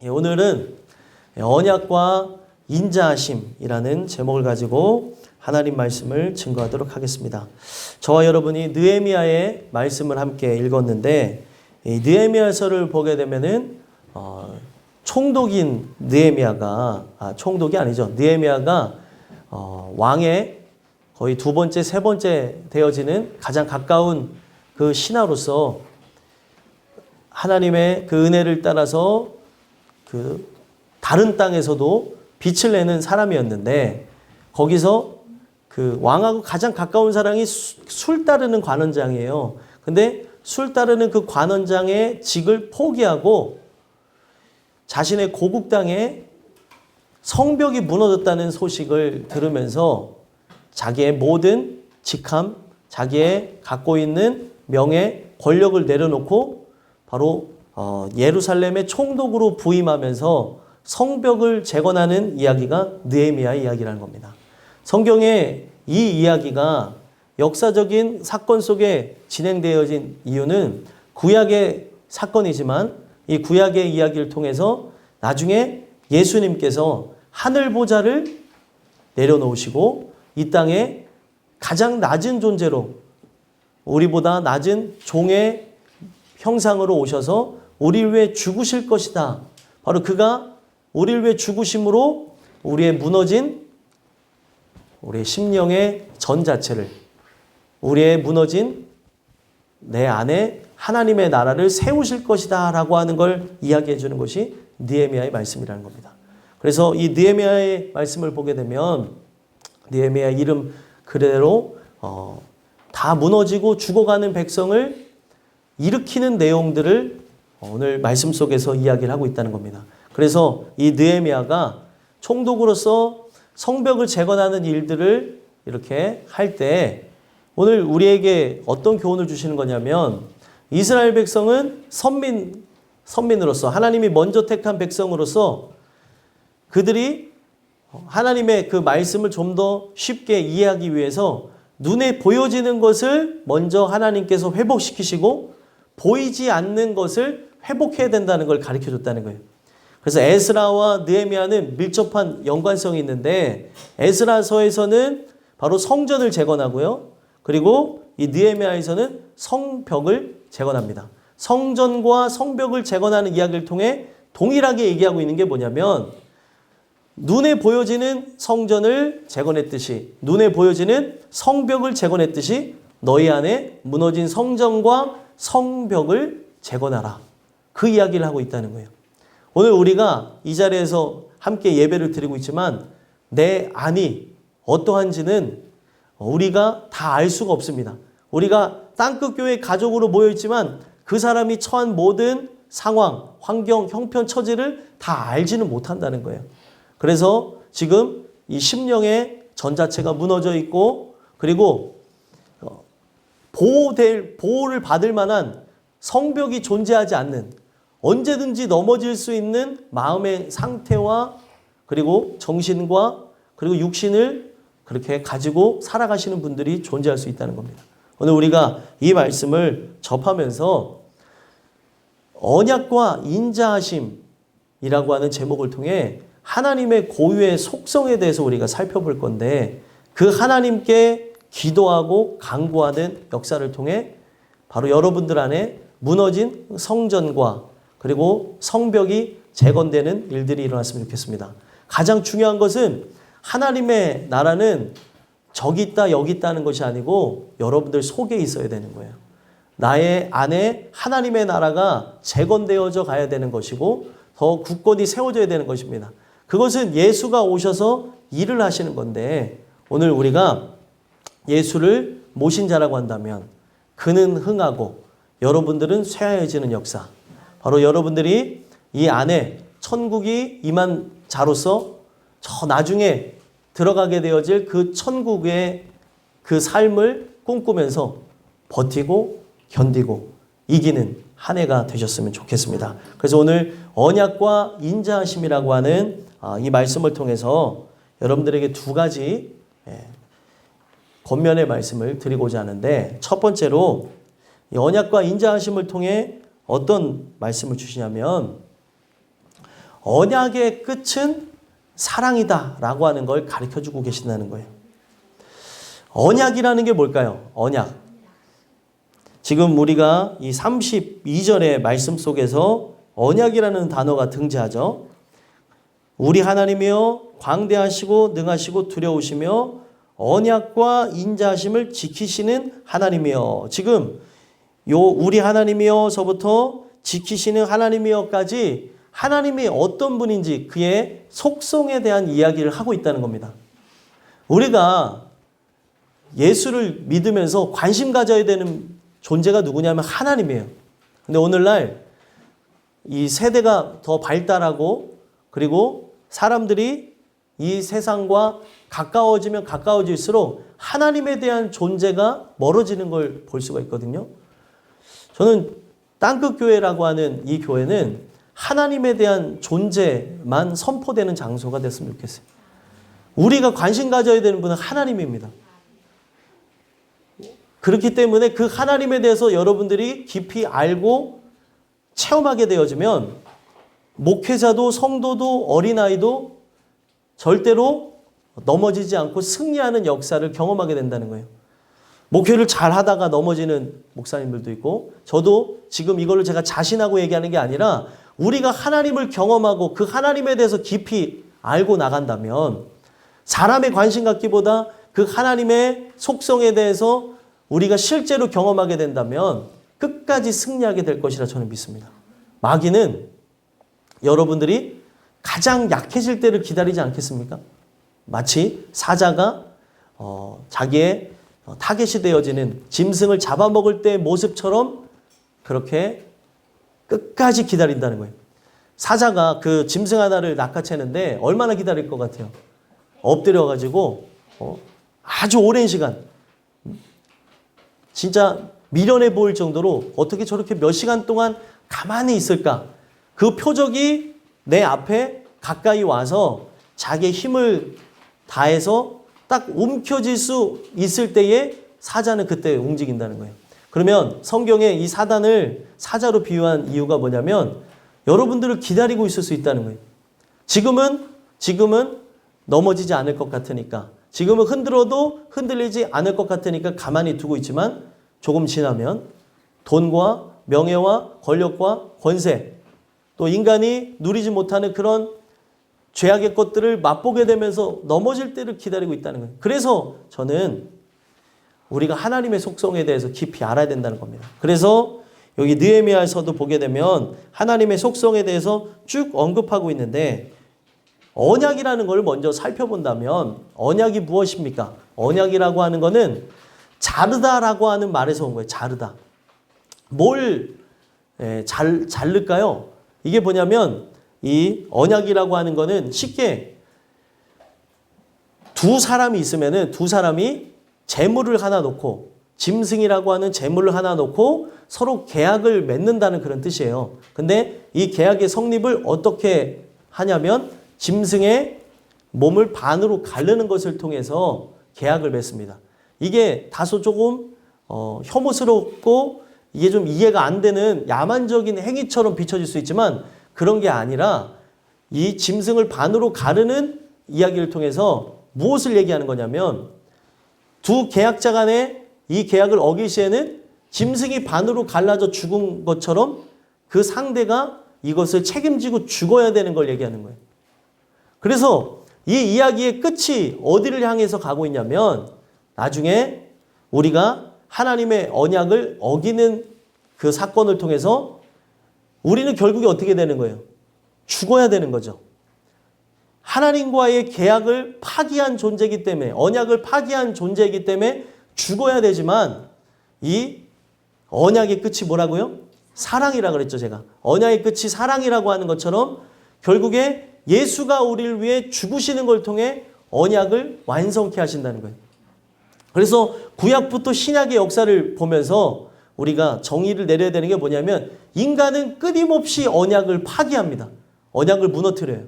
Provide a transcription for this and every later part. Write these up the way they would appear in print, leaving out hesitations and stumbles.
오늘은 언약과 인자하심이라는 제목을 가지고 하나님 말씀을 증거하도록 하겠습니다. 저와 여러분이 느헤미야의 말씀을 함께 읽었는데, 이 느헤미야서를 보게 되면은 총독인 느헤미야가 총독이 아니죠. 느헤미야가 왕의 거의 두 번째, 세 번째 되어지는 가장 가까운 그 신하로서 하나님의 그 은혜를 따라서 그 다른 땅에서도 빛을 내는 사람이었는데, 거기서 그 왕하고 가장 가까운 사람이 술 따르는 관원장이에요. 근데 술 따르는 그 관원장의 직을 포기하고 자신의 고국 땅에 성벽이 무너졌다는 소식을 들으면서 자기의 모든 직함, 자기의 갖고 있는 명예, 권력을 내려놓고 바로 예루살렘의 총독으로 부임하면서 성벽을 재건하는 이야기가 느헤미야의 이야기라는 겁니다. 성경에 이 이야기가 역사적인 사건 속에 진행되어진 이유는 구약의 사건이지만 이 구약의 이야기를 통해서 나중에 예수님께서 하늘 보좌를 내려놓으시고 이 땅에 가장 낮은 존재로 우리보다 낮은 종의 형상으로 오셔서 우리를 위해 죽으실 것이다. 바로 그가 우리를 위해 죽으심으로 우리의 무너진 우리의 심령의 전 자체를, 우리의 무너진 내 안에 하나님의 나라를 세우실 것이다 라고 하는 걸 이야기해 주는 것이 느헤미야의 말씀이라는 겁니다. 그래서 이 느헤미야의 말씀을 보게 되면 느헤미야 이름 그대로 다 무너지고 죽어가는 백성을 일으키는 내용들을 오늘 말씀 속에서 이야기를 하고 있다는 겁니다. 그래서 이 느헤미야가 총독으로서 성벽을 재건하는 일들을 이렇게 할 때 오늘 우리에게 어떤 교훈을 주시는 거냐면, 이스라엘 백성은 선민으로서 하나님이 먼저 택한 백성으로서 그들이 하나님의 그 말씀을 좀 더 쉽게 이해하기 위해서 눈에 보여지는 것을 먼저 하나님께서 회복시키시고 보이지 않는 것을 회복해야 된다는 걸 가르쳐 줬다는 거예요. 그래서 에스라와 느헤미야는 밀접한 연관성이 있는데, 에스라서에서는 바로 성전을 재건하고요. 그리고 이 느헤미야에서는 성벽을 재건합니다. 성전과 성벽을 재건하는 이야기를 통해 동일하게 얘기하고 있는 게 뭐냐면, 눈에 보여지는 성전을 재건했듯이, 눈에 보여지는 성벽을 재건했듯이 너희 안에 무너진 성전과 성벽을 재건하라. 그 이야기를 하고 있다는 거예요. 오늘 우리가 이 자리에서 함께 예배를 드리고 있지만 내 안이 어떠한지는 우리가 다 알 수가 없습니다. 우리가 땅끝 교회 가족으로 모여있지만 그 사람이 처한 모든 상황, 환경, 형편, 처지를 다 알지는 못한다는 거예요. 그래서 지금 이 심령의 전 자체가 무너져 있고, 그리고 보호를 받을 만한 성벽이 존재하지 않는, 언제든지 넘어질 수 있는 마음의 상태와 그리고 정신과 그리고 육신을 그렇게 가지고 살아가시는 분들이 존재할 수 있다는 겁니다. 오늘 우리가 이 말씀을 접하면서 언약과 인자하심이라고 하는 제목을 통해 하나님의 고유의 속성에 대해서 우리가 살펴볼 건데, 그 하나님께 기도하고 간구하는 역사를 통해 바로 여러분들 안에 무너진 성전과 그리고 성벽이 재건되는 일들이 일어났으면 좋겠습니다. 가장 중요한 것은 하나님의 나라는 저기 있다 여기 있다는 것이 아니고 여러분들 속에 있어야 되는 거예요. 나의 안에 하나님의 나라가 재건되어져 가야 되는 것이고 더 굳건히 세워져야 되는 것입니다. 그것은 예수가 오셔서 일을 하시는 건데, 오늘 우리가 예수를 모신 자라고 한다면 그는 흥하고 여러분들은 쇠하여지는 역사, 바로 여러분들이 이 안에 천국이 임한 자로서 저 나중에 들어가게 되어질 그 천국의 그 삶을 꿈꾸면서 버티고 견디고 이기는 한 해가 되셨으면 좋겠습니다. 그래서 오늘 언약과 인자하심이라고 하는 이 말씀을 통해서 여러분들에게 두 가지 권면의 말씀을 드리고자 하는데, 첫 번째로 이 언약과 인자하심을 통해 어떤 말씀을 주시냐면, 언약의 끝은 사랑이다라고 하는 걸 가르쳐주고 계신다는 거예요. 언약이라는 게 뭘까요? 언약. 지금 우리가 이 32절의 말씀 속에서 언약이라는 단어가 등장하죠. 우리 하나님이여 광대하시고 능하시고 두려우시며 언약과 인자하심을 지키시는 하나님이여. 지금 요 우리 하나님이여서부터 지키시는 하나님이여까지 하나님이 어떤 분인지 그의 속성에 대한 이야기를 하고 있다는 겁니다. 우리가 예수를 믿으면서 관심 가져야 되는 존재가 누구냐면 하나님이에요. 근데 오늘날 이 세대가 더 발달하고 그리고 사람들이 이 세상과 가까워지면 가까워질수록 하나님에 대한 존재가 멀어지는 걸 볼 수가 있거든요. 저는 땅끝교회라고 하는 이 교회는 하나님에 대한 존재만 선포되는 장소가 됐으면 좋겠어요. 우리가 관심 가져야 되는 분은 하나님입니다. 그렇기 때문에 그 하나님에 대해서 여러분들이 깊이 알고 체험하게 되어지면 목회자도 성도도 어린아이도 절대로 넘어지지 않고 승리하는 역사를 경험하게 된다는 거예요. 목회를 잘 하다가 넘어지는 목사님들도 있고 저도 지금 이거를 제가 자신하고 얘기하는 게 아니라 우리가 하나님을 경험하고 그 하나님에 대해서 깊이 알고 나간다면 사람의 관심 갖기보다 그 하나님의 속성에 대해서 우리가 실제로 경험하게 된다면 끝까지 승리하게 될 것이라 저는 믿습니다. 마귀는 여러분들이 가장 약해질 때를 기다리지 않겠습니까? 마치 사자가 자기의 타겟이 되어지는 짐승을 잡아먹을 때의 모습처럼 그렇게 끝까지 기다린다는 거예요. 사자가 그 짐승 하나를 낚아채는데 얼마나 기다릴 것 같아요? 엎드려가지고 아주 오랜 시간 진짜 미련해 보일 정도로 어떻게 저렇게 몇 시간 동안 가만히 있을까? 그 표적이 내 앞에 가까이 와서 자기의 힘을 다해서 딱 움켜질 수 있을 때에 사자는 그때 움직인다는 거예요. 그러면 성경에 이 사단을 사자로 비유한 이유가 뭐냐면 여러분들을 기다리고 있을 수 있다는 거예요. 지금은 넘어지지 않을 것 같으니까 지금은 흔들어도 흔들리지 않을 것 같으니까 가만히 두고 있지만 조금 지나면 돈과 명예와 권력과 권세 또 인간이 누리지 못하는 그런 죄악의 것들을 맛보게 되면서 넘어질 때를 기다리고 있다는 거예요. 그래서 저는 우리가 하나님의 속성에 대해서 깊이 알아야 된다는 겁니다. 그래서 여기 느헤미야서도 보게 되면 하나님의 속성에 대해서 쭉 언급하고 있는데 언약이라는 걸 먼저 살펴본다면 언약이 무엇입니까? 언약이라고 하는 거는 자르다라고 하는 말에서 온 거예요. 자르다. 뭘 자를까요? 이게 뭐냐면 이 언약이라고 하는 거는 쉽게 두 사람이 있으면은 두 사람이 재물을 하나 놓고 짐승이라고 하는 재물을 하나 놓고 서로 계약을 맺는다는 그런 뜻이에요. 근데 이 계약의 성립을 어떻게 하냐면 짐승의 몸을 반으로 가르는 것을 통해서 계약을 맺습니다. 이게 다소 조금 혐오스럽고 이게 좀 이해가 안 되는 야만적인 행위처럼 비춰질 수 있지만 그런 게 아니라 이 짐승을 반으로 가르는 이야기를 통해서 무엇을 얘기하는 거냐면 두 계약자 간에 이 계약을 어길 시에는 짐승이 반으로 갈라져 죽은 것처럼 그 상대가 이것을 책임지고 죽어야 되는 걸 얘기하는 거예요. 그래서 이 이야기의 끝이 어디를 향해서 가고 있냐면 나중에 우리가 하나님의 언약을 어기는 그 사건을 통해서 우리는 결국에 어떻게 되는 거예요? 죽어야 되는 거죠. 하나님과의 계약을 파기한 존재이기 때문에 언약을 파기한 존재이기 때문에 죽어야 되지만 이 언약의 끝이 뭐라고요? 사랑이라고 그랬죠, 제가. 언약의 끝이 사랑이라고 하는 것처럼 결국에 예수가 우리를 위해 죽으시는 걸 통해 언약을 완성케 하신다는 거예요. 그래서 구약부터 신약의 역사를 보면서 우리가 정의를 내려야 되는 게 뭐냐면 인간은 끊임없이 언약을 파기합니다. 언약을 무너뜨려요.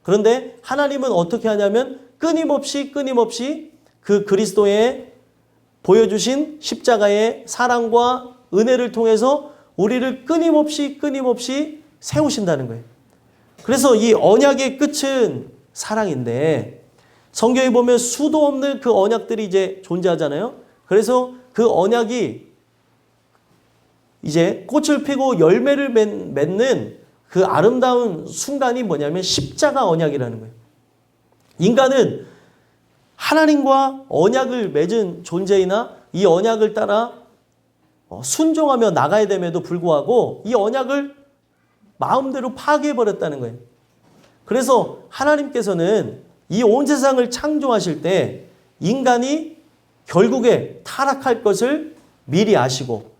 그런데 하나님은 어떻게 하냐면 끊임없이 그 그리스도의 보여주신 십자가의 사랑과 은혜를 통해서 우리를 끊임없이 세우신다는 거예요. 그래서 이 언약의 끝은 사랑인데 성경에 보면 수도 없는 그 언약들이 이제 존재하잖아요. 그래서 그 언약이 이제 꽃을 피고 열매를 맺는 그 아름다운 순간이 뭐냐면 십자가 언약이라는 거예요. 인간은 하나님과 언약을 맺은 존재이나 이 언약을 따라 순종하며 나가야 됨에도 불구하고 이 언약을 마음대로 파괴해버렸다는 거예요. 그래서 하나님께서는 이 온 세상을 창조하실 때 인간이 결국에 타락할 것을 미리 아시고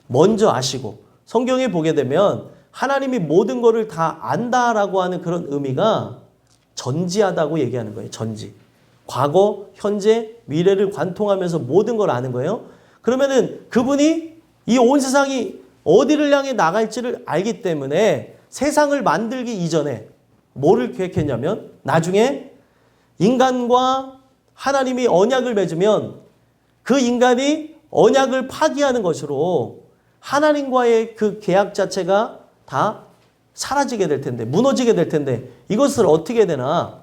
먼저 아시고 성경에 보게 되면 하나님이 모든 것을 다 안다라고 하는 그런 의미가 전지하다고 얘기하는 거예요. 전지. 과거, 현재, 미래를 관통하면서 모든 걸 아는 거예요. 그러면은 그분이 이 온 세상이 어디를 향해 나갈지를 알기 때문에 세상을 만들기 이전에 뭐를 계획했냐면 나중에 인간과 하나님이 언약을 맺으면 그 인간이 언약을 파기하는 것으로 하나님과의 그 계약 자체가 다 사라지게 될 텐데, 무너지게 될 텐데 이것을 어떻게 되나?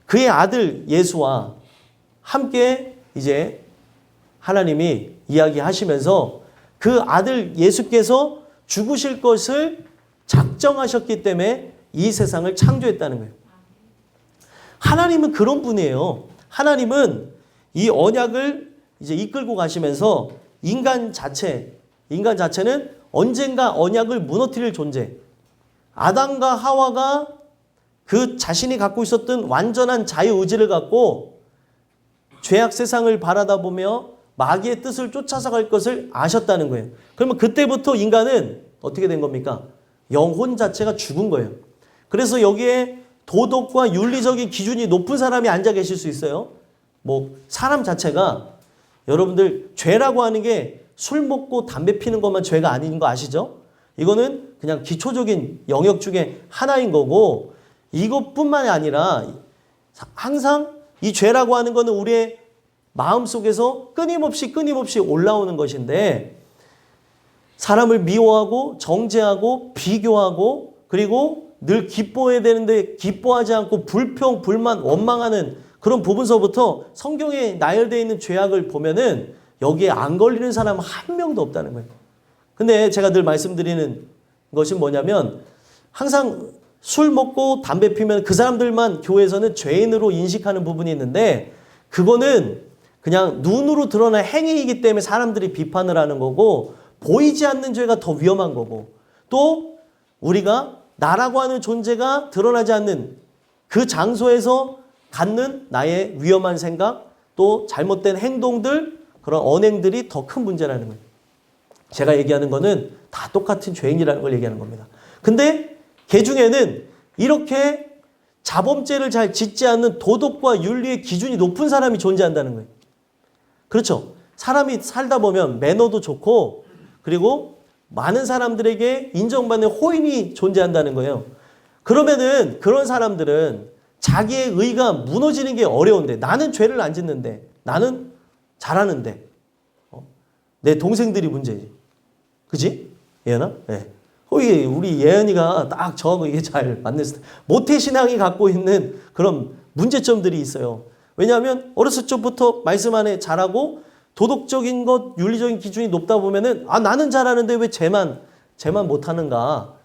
그의 아들 예수와 함께 이제 하나님이 이야기하시면서 그 아들 예수께서 죽으실 것을 작정하셨기 때문에 이 세상을 창조했다는 거예요. 하나님은 그런 분이에요. 하나님은 이 언약을 이제 이끌고 가시면서 인간 자체는 언젠가 언약을 무너뜨릴 존재. 아담과 하와가 그 자신이 갖고 있었던 완전한 자유의지를 갖고 죄악 세상을 바라다 보며 마귀의 뜻을 쫓아서 갈 것을 아셨다는 거예요. 그러면 그때부터 인간은 어떻게 된 겁니까? 영혼 자체가 죽은 거예요. 그래서 여기에 도덕과 윤리적인 기준이 높은 사람이 앉아 계실 수 있어요. 뭐 사람 자체가 여러분들 죄라고 하는 게 술 먹고 담배 피는 것만 죄가 아닌 거 아시죠? 이거는 그냥 기초적인 영역 중에 하나인 거고 이것뿐만이 아니라 항상 이 죄라고 하는 거는 우리의 마음속에서 끊임없이 올라오는 것인데 사람을 미워하고 정죄하고 비교하고 그리고 늘 기뻐해야 되는데 기뻐하지 않고 불평, 불만, 원망하는 그런 부분서부터 성경에 나열되어 있는 죄악을 보면은 여기에 안 걸리는 사람은 한 명도 없다는 거예요. 근데 제가 늘 말씀드리는 것이 뭐냐면 항상 술 먹고 담배 피면 그 사람들만 교회에서는 죄인으로 인식하는 부분이 있는데 그거는 그냥 눈으로 드러난 행위이기 때문에 사람들이 비판을 하는 거고 보이지 않는 죄가 더 위험한 거고 또 우리가 나라고 하는 존재가 드러나지 않는 그 장소에서 갖는 나의 위험한 생각 또 잘못된 행동들 그런 언행들이 더 큰 문제라는 거예요. 제가 얘기하는 거는 다 똑같은 죄인이라는 걸 얘기하는 겁니다. 근데 그 중에는 이렇게 자범죄를 잘 짓지 않는 도덕과 윤리의 기준이 높은 사람이 존재한다는 거예요. 그렇죠. 사람이 살다 보면 매너도 좋고 그리고 많은 사람들에게 인정받는 호인이 존재한다는 거예요. 그러면은 그런 사람들은 자기의 의가 무너지는 게 어려운데 나는 죄를 안 짓는데 나는 잘하는데 내 동생들이 문제지. 그지? 예은아? 네. 우리 예은이가 딱 저하고 이게 잘 맞는 스타일. 모태신앙이 갖고 있는 그런 문제점들이 있어요. 왜냐하면 어렸을 적부터 말씀 안에 잘하고 도덕적인 것, 윤리적인 기준이 높다 보면은 나는 잘하는데 왜 쟤만 못하는가?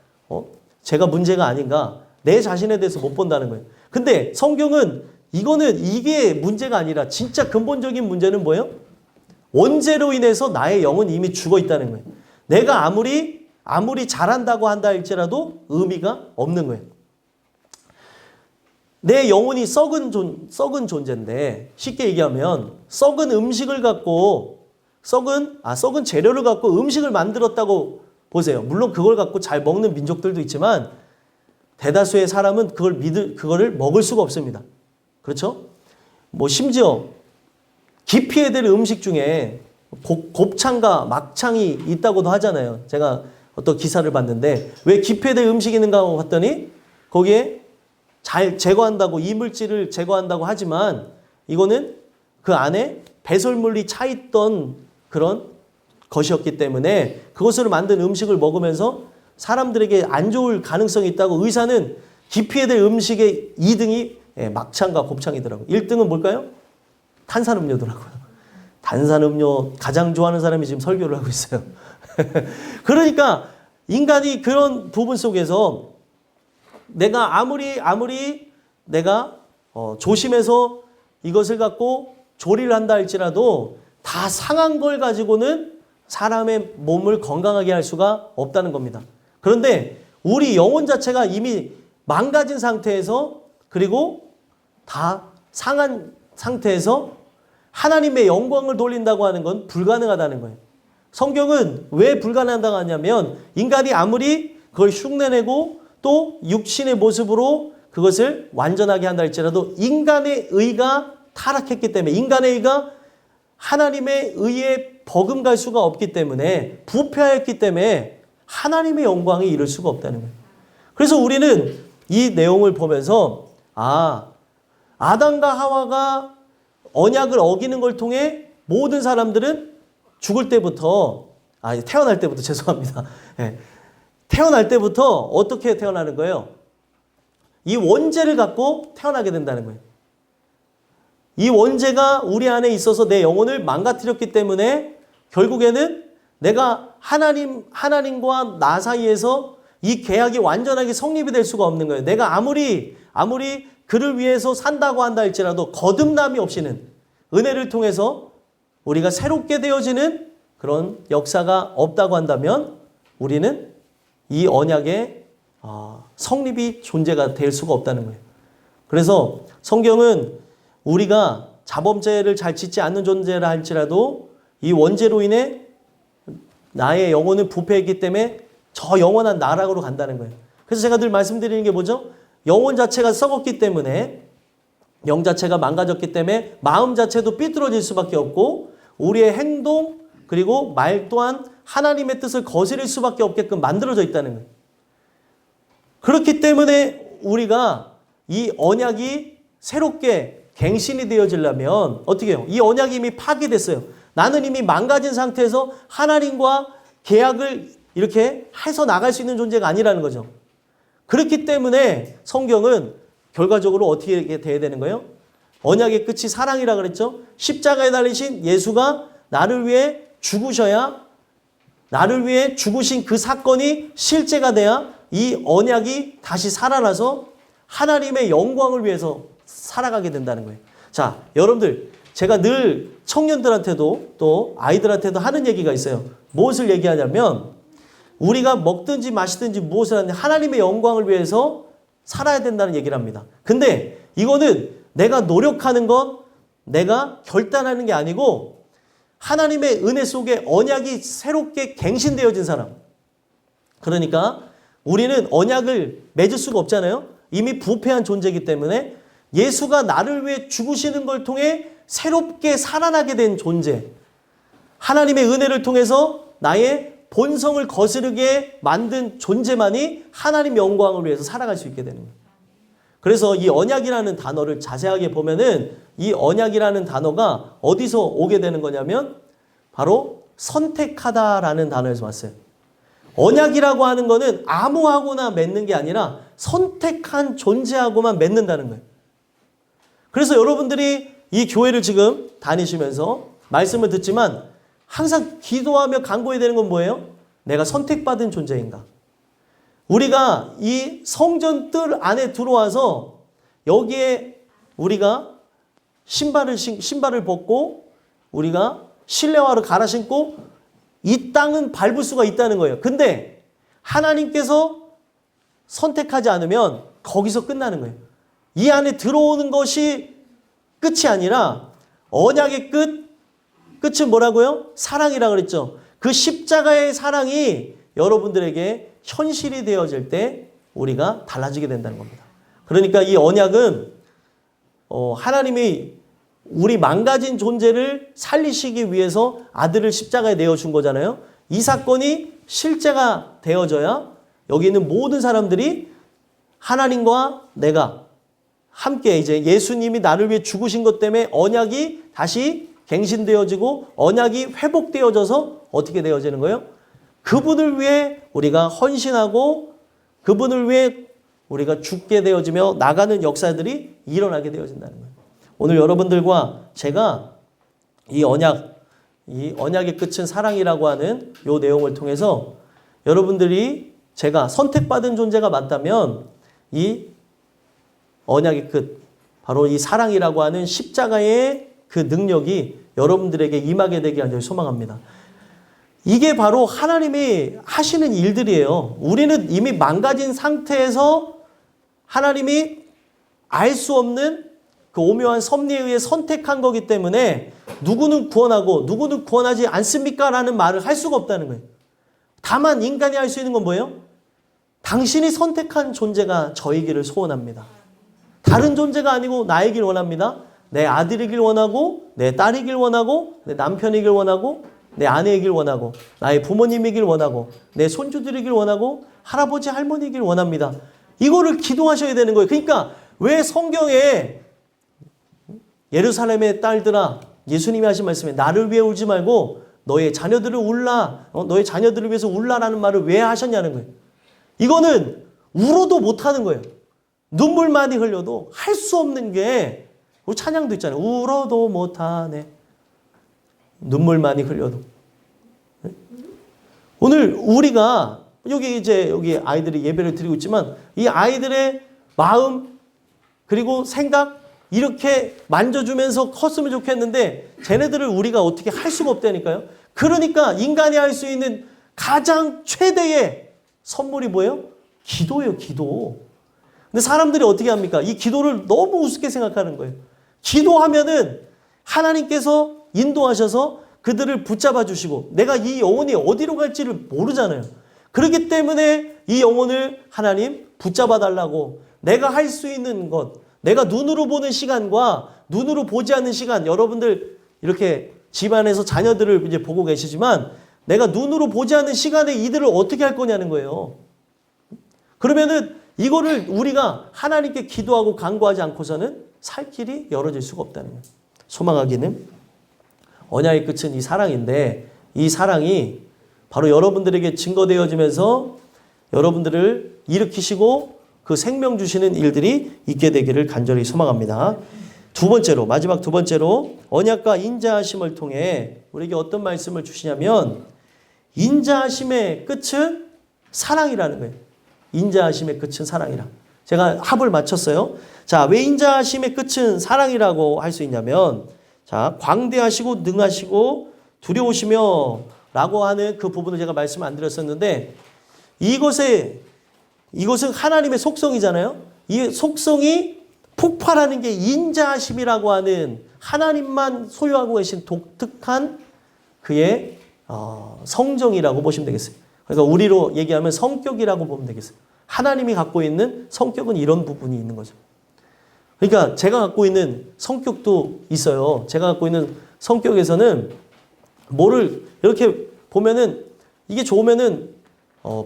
제가 문제가 아닌가? 내 자신에 대해서 못 본다는 거예요. 근데 성경은 이게 문제가 아니라 진짜 근본적인 문제는 뭐예요? 원죄로 인해서 나의 영은 이미 죽어 있다는 거예요. 내가 아무리 잘한다고 한다 할지라도 의미가 없는 거예요. 내 영혼이 썩은 존재인데 쉽게 얘기하면 썩은 음식을 갖고 썩은 재료를 갖고 음식을 만들었다고 보세요. 물론 그걸 갖고 잘 먹는 민족들도 있지만 대다수의 사람은 그거를 먹을 수가 없습니다. 그렇죠? 뭐 심지어 기피해야 될 음식 중에 곱창과 막창이 있다고도 하잖아요. 제가 어떤 기사를 봤는데 왜 기피해야 될 음식이 있는가 하고 봤더니 거기에 잘 제거한다고 이물질을 제거한다고 하지만 이거는 그 안에 배설물이 차 있던 그런 것이었기 때문에 그것으로 만든 음식을 먹으면서 사람들에게 안 좋을 가능성이 있다고 의사는 기피해야 될 음식의 2등이 막창과 곱창이더라고요. 1등은 뭘까요? 탄산음료더라고요. 탄산음료 가장 좋아하는 사람이 지금 설교를 하고 있어요. 그러니까 인간이 그런 부분 속에서 내가 아무리 내가 조심해서 이것을 갖고 조리를 한다 할지라도 다 상한 걸 가지고는 사람의 몸을 건강하게 할 수가 없다는 겁니다. 그런데 우리 영혼 자체가 이미 망가진 상태에서 그리고 다 상한 상태에서 하나님의 영광을 돌린다고 하는 건 불가능하다는 거예요. 성경은 왜 불가능하다고 하냐면 인간이 아무리 그걸 흉내내고 또 육신의 모습으로 그것을 완전하게 한다 할지라도 인간의 의가 타락했기 때문에 인간의 의가 하나님의 의에 버금갈 수가 없기 때문에 부패하였기 때문에 하나님의 영광이 이룰 수가 없다는 거예요. 그래서 우리는 이 내용을 보면서 아담과 하와가 언약을 어기는 걸 통해 모든 사람들은 죽을 때부터 태어날 때부터 죄송합니다. 태어날 때부터 어떻게 태어나는 거예요? 이 원죄를 갖고 태어나게 된다는 거예요. 이 원죄가 우리 안에 있어서 내 영혼을 망가뜨렸기 때문에 결국에는 내가 하나님과 나 사이에서 이 계약이 완전하게 성립이 될 수가 없는 거예요. 내가 아무리 그를 위해서 산다고 한다 할지라도 거듭남이 없이는 은혜를 통해서 우리가 새롭게 되어지는 그런 역사가 없다고 한다면 우리는 이 언약의 성립이 존재가 될 수가 없다는 거예요. 그래서 성경은 우리가 자범죄를 잘 짓지 않는 존재라 할지라도 이 원죄로 인해 나의 영혼은 부패했기 때문에 저 영원한 나락으로 간다는 거예요. 그래서 제가 늘 말씀드리는 게 뭐죠? 영혼 자체가 썩었기 때문에 영 자체가 망가졌기 때문에 마음 자체도 삐뚤어질 수밖에 없고 우리의 행동 그리고 말 또한 하나님의 뜻을 거스릴 수밖에 없게끔 만들어져 있다는 거예요. 그렇기 때문에 우리가 이 언약이 새롭게 갱신이 되어지려면 어떻게 해요? 이 언약이 이미 파괴됐어요. 나는 이미 망가진 상태에서 하나님과 계약을 이렇게 해서 나갈 수 있는 존재가 아니라는 거죠. 그렇기 때문에 성경은 결과적으로 어떻게 돼야 되는 거예요? 언약의 끝이 사랑이라 그랬죠. 십자가에 달리신 예수가 나를 위해 죽으셔야 나를 위해 죽으신 그 사건이 실제가 돼야 이 언약이 다시 살아나서 하나님의 영광을 위해서 살아가게 된다는 거예요. 자, 여러분들 제가 늘 청년들한테도 또 아이들한테도 하는 얘기가 있어요. 무엇을 얘기하냐면 우리가 먹든지 마시든지 무엇을 하는지 하나님의 영광을 위해서 살아야 된다는 얘기를 합니다. 근데 이거는 내가 노력하는 것, 내가 결단하는 게 아니고 하나님의 은혜 속에 언약이 새롭게 갱신되어진 사람. 그러니까 우리는 언약을 맺을 수가 없잖아요. 이미 부패한 존재이기 때문에 예수가 나를 위해 죽으시는 걸 통해 새롭게 살아나게 된 존재. 하나님의 은혜를 통해서 나의 본성을 거스르게 만든 존재만이 하나님 영광을 위해서 살아갈 수 있게 되는 거예요. 그래서 이 언약이라는 단어를 자세하게 보면은 이 언약이라는 단어가 어디서 오게 되는 거냐면 바로 선택하다라는 단어에서 왔어요. 언약이라고 하는 거는 아무하고나 맺는 게 아니라 선택한 존재하고만 맺는다는 거예요. 그래서 여러분들이 이 교회를 지금 다니시면서 말씀을 듣지만 항상 기도하며 간구해야 되는 건 뭐예요? 내가 선택받은 존재인가? 우리가 이 성전 뜰 안에 들어와서 여기에 우리가 신발을 벗고 우리가 실내화를 갈아 신고 이 땅은 밟을 수가 있다는 거예요. 근데 하나님께서 선택하지 않으면 거기서 끝나는 거예요. 이 안에 들어오는 것이 끝이 아니라 언약의 끝은 뭐라고요? 사랑이라고 그랬죠. 그 십자가의 사랑이 여러분들에게 현실이 되어질 때 우리가 달라지게 된다는 겁니다. 그러니까 이 언약은 하나님이 우리 망가진 존재를 살리시기 위해서 아들을 십자가에 내어준 거잖아요. 이 사건이 실제가 되어져야 여기 있는 모든 사람들이 하나님과 내가 함께 이제 예수님이 나를 위해 죽으신 것 때문에 언약이 다시 갱신되어지고 언약이 회복되어져서 어떻게 되어지는 거예요? 그분을 위해 우리가 헌신하고 그분을 위해 우리가 죽게 되어지며 나가는 역사들이 일어나게 되어진다는 거예요. 오늘 여러분들과 제가 이 언약의 끝은 사랑이라고 하는 이 내용을 통해서 여러분들이 제가 선택받은 존재가 맞다면 이 언약의 끝, 바로 이 사랑이라고 하는 십자가의 그 능력이 여러분들에게 임하게 되길 간절히 소망합니다. 이게 바로 하나님이 하시는 일들이에요. 우리는 이미 망가진 상태에서 하나님이 알 수 없는 그 오묘한 섭리에 의해 선택한 거기 때문에 누구는 구원하고 누구는 구원하지 않습니까? 라는 말을 할 수가 없다는 거예요. 다만 인간이 할 수 있는 건 뭐예요? 당신이 선택한 존재가 저이기를 소원합니다. 다른 존재가 아니고 나이길 원합니다. 내 아들이길 원하고 내 딸이길 원하고 내 남편이길 원하고 내 아내이길 원하고 나의 부모님이길 원하고 내 손주들이길 원하고 할아버지 할머니이길 원합니다. 이거를 기도하셔야 되는 거예요. 그러니까 왜 성경에 예루살렘의 딸들아, 예수님이 하신 말씀에 나를 위해 울지 말고 너의 자녀들을 울라, 너의 자녀들을 위해서 울라라는 말을 왜 하셨냐는 거예요. 이거는 울어도 못하는 거예요. 눈물 많이 흘려도 할 수 없는 게, 우리 찬양도 있잖아요. 울어도 못하네. 눈물 많이 흘려도. 오늘 우리가 여기 아이들이 예배를 드리고 있지만 이 아이들의 마음 그리고 생각 이렇게 만져주면서 컸으면 좋겠는데 쟤네들을 우리가 어떻게 할 수가 없다니까요. 그러니까 인간이 할 수 있는 가장 최대의 선물이 뭐예요? 기도예요, 기도. 근데 사람들이 어떻게 합니까? 이 기도를 너무 우습게 생각하는 거예요. 기도하면은 하나님께서 인도하셔서 그들을 붙잡아 주시고 내가 이 영혼이 어디로 갈지를 모르잖아요. 그렇기 때문에 이 영혼을 하나님 붙잡아 달라고 내가 할 수 있는 것, 내가 눈으로 보는 시간과 눈으로 보지 않는 시간, 여러분들 이렇게 집안에서 자녀들을 이제 보고 계시지만 내가 눈으로 보지 않는 시간에 이들을 어떻게 할 거냐는 거예요. 그러면은 이거를 우리가 하나님께 기도하고 간구하지 않고서는 살 길이 열어질 수가 없다는 거예요. 소망하기는 언약의 끝은 이 사랑인데 이 사랑이 바로 여러분들에게 증거되어지면서 여러분들을 일으키시고 그 생명 주시는 일들이 있게 되기를 간절히 소망합니다. 두 번째로, 마지막 두 번째로 언약과 인자하심을 통해 우리에게 어떤 말씀을 주시냐면 인자하심의 끝은 사랑이라는 거예요. 인자하심의 끝은 사랑이라. 제가 합을 맞췄어요. 자, 왜 인자하심의 끝은 사랑이라고 할 수 있냐면 자, 광대하시고 능하시고 두려우시며 라고 하는 그 부분을 제가 말씀 안 드렸었는데 이것은 하나님의 속성이잖아요. 이 속성이 폭발하는 게 인자하심이라고 하는 하나님만 소유하고 계신 독특한 그의 성정이라고 보시면 되겠어요. 그러니까 우리로 얘기하면 성격이라고 보면 되겠어요. 하나님이 갖고 있는 성격은 이런 부분이 있는 거죠. 그러니까 제가 갖고 있는 성격도 있어요. 제가 갖고 있는 성격에서는 뭐를 이렇게 보면은 이게 좋으면은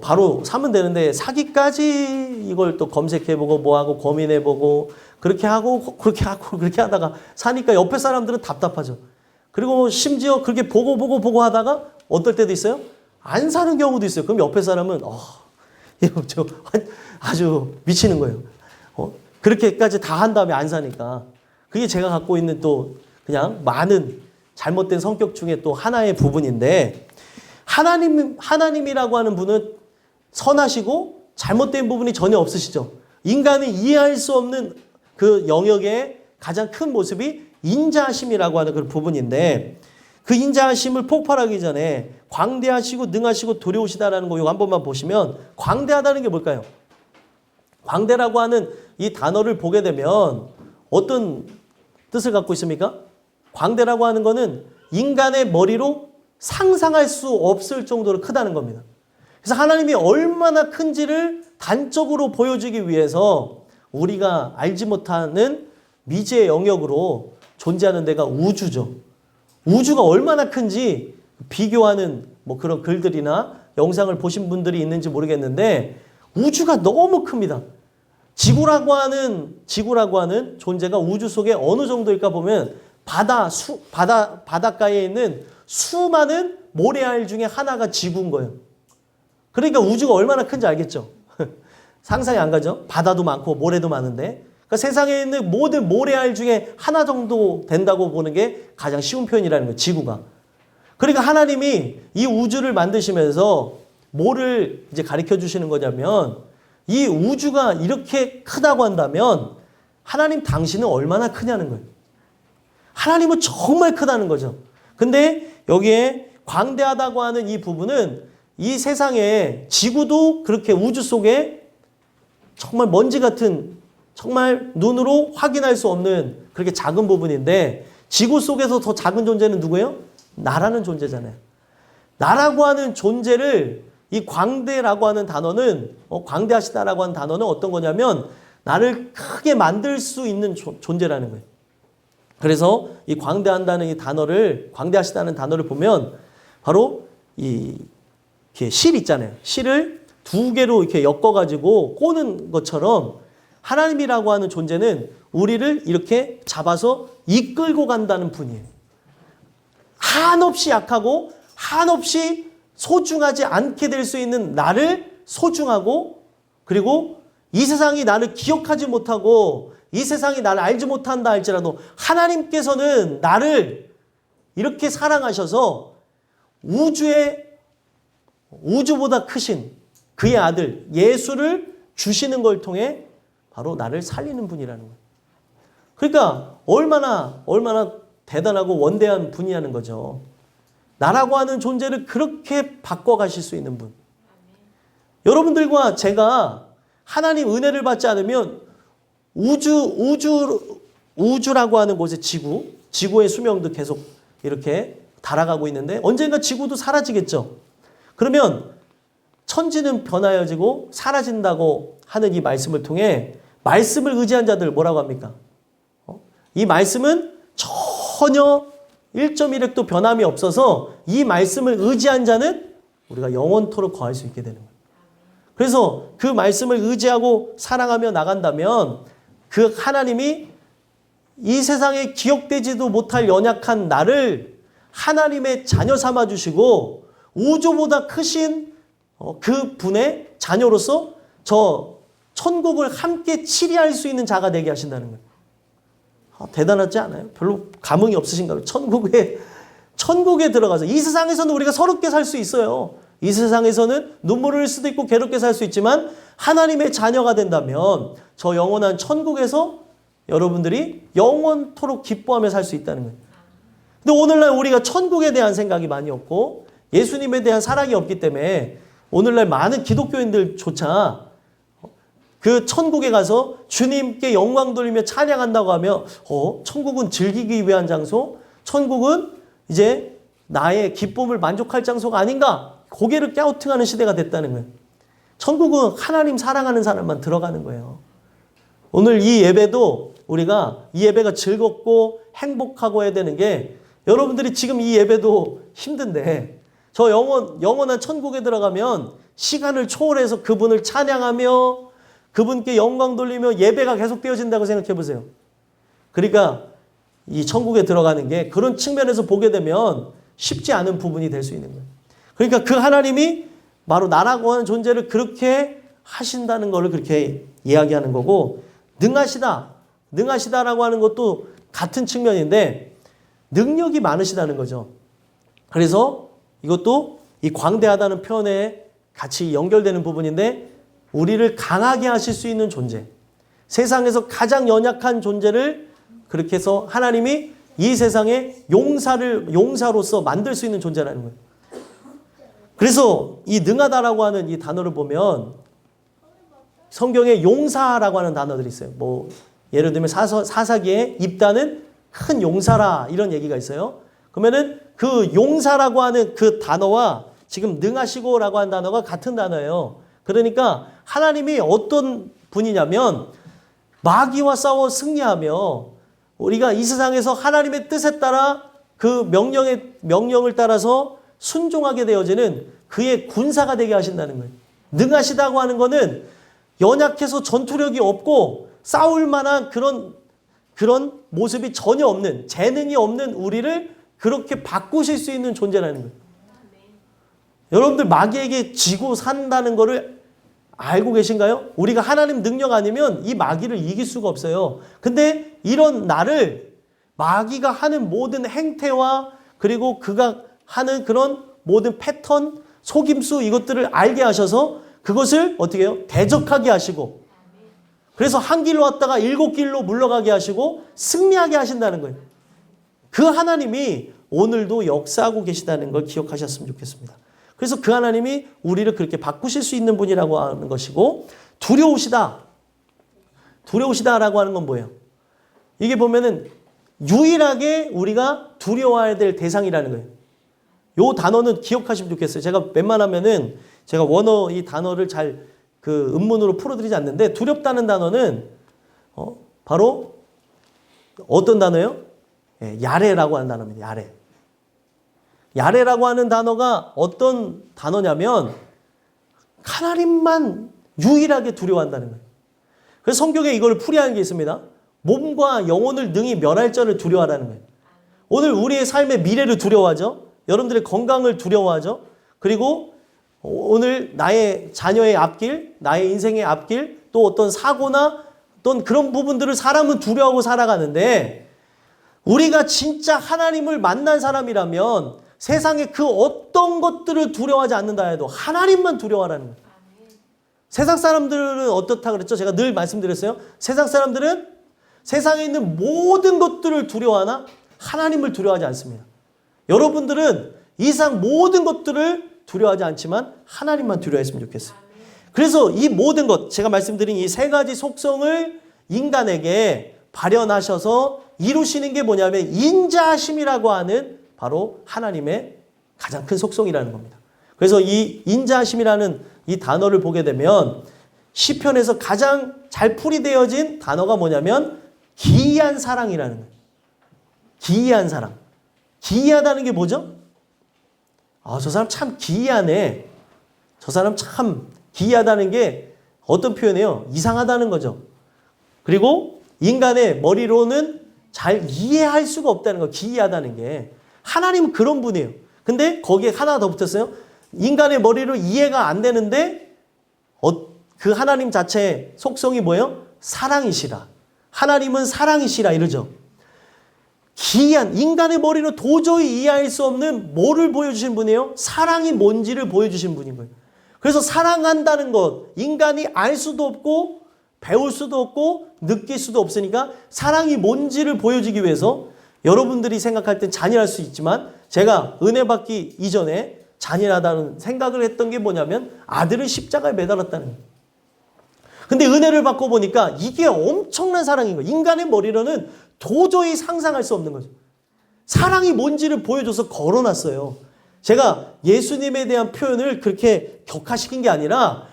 바로 사면 되는데 사기까지 이걸 또 검색해보고 뭐하고 고민해보고 그렇게 하고 그렇게 하고 그렇게 하다가 사니까 옆에 사람들은 답답하죠. 그리고 심지어 그렇게 보고 하다가 어떨 때도 있어요. 안 사는 경우도 있어요. 그럼 옆에 사람은 이거 아주 미치는 거예요. 그렇게까지 다 한 다음에 안 사니까. 그게 제가 갖고 있는 또 그냥 많은 잘못된 성격 중에 또 하나의 부분인데 하나님이라고 하는 분은 선하시고 잘못된 부분이 전혀 없으시죠. 인간이 이해할 수 없는 그 영역의 가장 큰 모습이 인자하심이라고 하는 그 부분인데 그 인자하심을 폭발하기 전에 광대하시고 능하시고 두려우시다라는 거 이거 한 번만 보시면 광대하다는 게 뭘까요? 광대라고 하는 이 단어를 보게 되면 어떤 뜻을 갖고 있습니까? 광대라고 하는 거는 인간의 머리로 상상할 수 없을 정도로 크다는 겁니다. 그래서 하나님이 얼마나 큰지를 단적으로 보여주기 위해서 우리가 알지 못하는 미지의 영역으로 존재하는 데가 우주죠. 우주가 얼마나 큰지 비교하는 뭐 그런 글들이나 영상을 보신 분들이 있는지 모르겠는데 우주가 너무 큽니다. 지구라고 하는 존재가 우주 속에 어느 정도일까 보면 바닷가에 있는 수많은 모래알 중에 하나가 지구인 거예요. 그러니까 우주가 얼마나 큰지 알겠죠? 상상이 안 가죠? 바다도 많고 모래도 많은데. 그러니까 세상에 있는 모든 모래알 중에 하나 정도 된다고 보는 게 가장 쉬운 표현이라는 거예요. 지구가. 그러니까 하나님이 이 우주를 만드시면서 뭐를 이제 가르쳐 주시는 거냐면 이 우주가 이렇게 크다고 한다면 하나님 당신은 얼마나 크냐는 거예요. 하나님은 정말 크다는 거죠. 근데 여기에 광대하다고 하는 이 부분은 이 세상에 지구도 그렇게 우주 속에 정말 먼지 같은 정말 눈으로 확인할 수 없는 그렇게 작은 부분인데 지구 속에서 더 작은 존재는 누구예요? 나라는 존재잖아요. 나라고 하는 존재를 이 광대라고 하는 단어는 광대하시다라고 하는 단어는 어떤 거냐면 나를 크게 만들 수 있는 존재라는 거예요. 그래서 이 광대한다는 이 단어를 광대하시다는 단어를 보면 바로 이렇게 실 있잖아요. 실을 두 개로 이렇게 엮어가지고 꼬는 것처럼 하나님이라고 하는 존재는 우리를 이렇게 잡아서 이끌고 간다는 분이에요. 한없이 약하고 한없이 소중하지 않게 될 수 있는 나를 소중하고 그리고 이 세상이 나를 기억하지 못하고 이 세상이 나를 알지 못한다 할지라도 하나님께서는 나를 이렇게 사랑하셔서 우주보다 크신 그의 아들 예수를 주시는 걸 통해 바로 나를 살리는 분이라는 거예요. 그러니까 얼마나 대단하고 원대한 분이라는 거죠. 나라고 하는 존재를 그렇게 바꿔가실 수 있는 분. 여러분들과 제가 하나님 은혜를 받지 않으면 우주라고 하는 곳의 지구의 수명도 계속 이렇게 달아가고 있는데 언젠가 지구도 사라지겠죠. 그러면 천지는 변하여지고 사라진다고 하는 이 말씀을 통해 말씀을 의지한 자들 뭐라고 합니까? 이 말씀은 전혀 1.1핵도 변함이 없어서 이 말씀을 의지한 자는 우리가 영원토록 거할 수 있게 되는 거예요. 그래서 그 말씀을 의지하고 사랑하며 나간다면 그 하나님이 이 세상에 기억되지도 못할 연약한 나를 하나님의 자녀 삼아주시고 우주보다 크신 그 분의 자녀로서 저 천국을 함께 치리할 수 있는 자가 되게 하신다는 거예요. 대단하지 않아요? 별로 감흥이 없으신가 봐요. 천국에 들어가서 이 세상에서는 우리가 서럽게 살 수 있어요. 이 세상에서는 눈물을 흘릴 수도 있고 괴롭게 살 수 있지만 하나님의 자녀가 된다면 저 영원한 천국에서 여러분들이 영원토록 기뻐하며 살 수 있다는 거예요. 근데 오늘날 우리가 천국에 대한 생각이 많이 없고 예수님에 대한 사랑이 없기 때문에 오늘날 많은 기독교인들조차 그 천국에 가서 주님께 영광 돌리며 찬양한다고 하며 천국은 즐기기 위한 장소? 천국은 이제 나의 기쁨을 만족할 장소가 아닌가? 고개를 갸우뚱하는 시대가 됐다는 거예요. 천국은 하나님 사랑하는 사람만 들어가는 거예요. 오늘 이 예배도 우리가 이 예배가 즐겁고 행복하고 해야 되는 게 여러분들이 지금 이 예배도 힘든데 저 영원한 천국에 들어가면 시간을 초월해서 그분을 찬양하며 그분께 영광 돌리며 예배가 계속되어진다고 생각해 보세요. 그러니까 이 천국에 들어가는 게 그런 측면에서 보게 되면 쉽지 않은 부분이 될 수 있는 거예요. 그러니까 그 하나님이 바로 나라고 하는 존재를 그렇게 하신다는 것을 그렇게 이야기하는 거고 능하시다라고 하는 것도 같은 측면인데 능력이 많으시다는 거죠. 그래서 이것도 이 광대하다는 표현에 같이 연결되는 부분인데 우리를 강하게 하실 수 있는 존재. 세상에서 가장 연약한 존재를 그렇게 해서 하나님이 이 세상에 용사로서 만들 수 있는 존재라는 거예요. 그래서 이 능하다라고 하는 이 단어를 보면 성경에 용사라고 하는 단어들이 있어요. 뭐 예를 들면 사사기에 입다는 큰 용사라 이런 얘기가 있어요. 그러면은 그 용사라고 하는 그 단어와 지금 능하시고라고 하는 단어가 같은 단어예요. 그러니까 하나님이 어떤 분이냐면 마귀와 싸워 승리하며 우리가 이 세상에서 하나님의 뜻에 따라 그 명령을 따라서 순종하게 되어지는 그의 군사가 되게 하신다는 거예요. 능하시다고 하는 거는 연약해서 전투력이 없고 싸울 만한 그런 모습이 전혀 없는 재능이 없는 우리를 그렇게 바꾸실 수 있는 존재라는 거예요. 여러분들 마귀에게 지고 산다는 거를 알고 계신가요? 우리가 하나님 능력 아니면 이 마귀를 이길 수가 없어요. 근데 이런 나를 마귀가 하는 모든 행태와 그리고 그가 하는 그런 모든 패턴, 속임수 이것들을 알게 하셔서 그것을 어떻게 해요? 대적하게 하시고 그래서 한 길로 왔다가 7길로 물러가게 하시고 승리하게 하신다는 거예요. 그 하나님이 오늘도 역사하고 계시다는 걸 기억하셨으면 좋겠습니다. 그래서 그 하나님이 우리를 그렇게 바꾸실 수 있는 분이라고 하는 것이고 두려우시다. 두려우시다라고 하는 건 뭐예요? 이게 보면은 유일하게 우리가 두려워해야 될 대상이라는 거예요. 요 단어는 기억하시면 좋겠어요. 제가 웬만하면은 제가 원어 이 단어를 잘 그 음문으로 풀어드리지 않는데 두렵다는 단어는 바로 어떤 단어예요? 예, 야레라고 하는 단어입니다. 야레. 야레라고 하는 단어가 어떤 단어냐면 하나님만 유일하게 두려워한다는 거예요. 그래서 성경에 이걸 풀이하는 게 있습니다. 몸과 영혼을 능히 멸할 자를 두려워하라는 거예요. 오늘 우리의 삶의 미래를 두려워하죠. 여러분들의 건강을 두려워하죠. 그리고 오늘 나의 자녀의 앞길, 나의 인생의 앞길, 또 어떤 사고나 어떤 그런 부분들을 사람은 두려워하고 살아가는데 우리가 진짜 하나님을 만난 사람이라면 세상에 그 어떤 것들을 두려워하지 않는다 해도 하나님만 두려워하라는 거예요. 세상 사람들은 어떻다 그랬죠? 제가 늘 말씀드렸어요. 세상 사람들은 세상에 있는 모든 것들을 두려워하나 하나님을 두려워하지 않습니다. 여러분들은 이 세상 모든 것들을 두려워하지 않지만 하나님만 두려워했으면 좋겠어요. 그래서 이 모든 것, 제가 말씀드린 이 세 가지 속성을 인간에게 발현하셔서 이루시는 게 뭐냐면 인자하심이라고 하는 바로 하나님의 가장 큰 속성이라는 겁니다. 그래서 이 인자하심이라는 이 단어를 보게 되면 시편에서 가장 잘 풀이되어진 단어가 뭐냐면 기이한 사랑이라는 거예요. 기이한 사랑. 기이하다는 게 뭐죠? 저 사람 참 기이하네. 저 사람 참 기이하다는 게 어떤 표현이에요? 이상하다는 거죠. 그리고 인간의 머리로는 잘 이해할 수가 없다는 거. 기이하다는 게. 하나님은 그런 분이에요. 근데 거기에 하나 더 붙었어요. 인간의 머리로 이해가 안 되는데 그 하나님 자체의 속성이 뭐예요? 사랑이시라. 하나님은 사랑이시라 이러죠. 기이한 인간의 머리로 도저히 이해할 수 없는 뭐를 보여주신 분이에요? 사랑이 뭔지를 보여주신 분인 거예요. 그래서 사랑한다는 것 인간이 알 수도 없고 배울 수도 없고 느낄 수도 없으니까 사랑이 뭔지를 보여주기 위해서 여러분들이 생각할 땐 잔인할 수 있지만 제가 은혜 받기 이전에 잔인하다는 생각을 했던 게 뭐냐면 아들을 십자가에 매달았다는 거예요. 근데 은혜를 받고 보니까 이게 엄청난 사랑인 거예요. 인간의 머리로는 도저히 상상할 수 없는 거죠. 사랑이 뭔지를 보여줘서 걸어놨어요. 제가 예수님에 대한 표현을 그렇게 격화시킨 게 아니라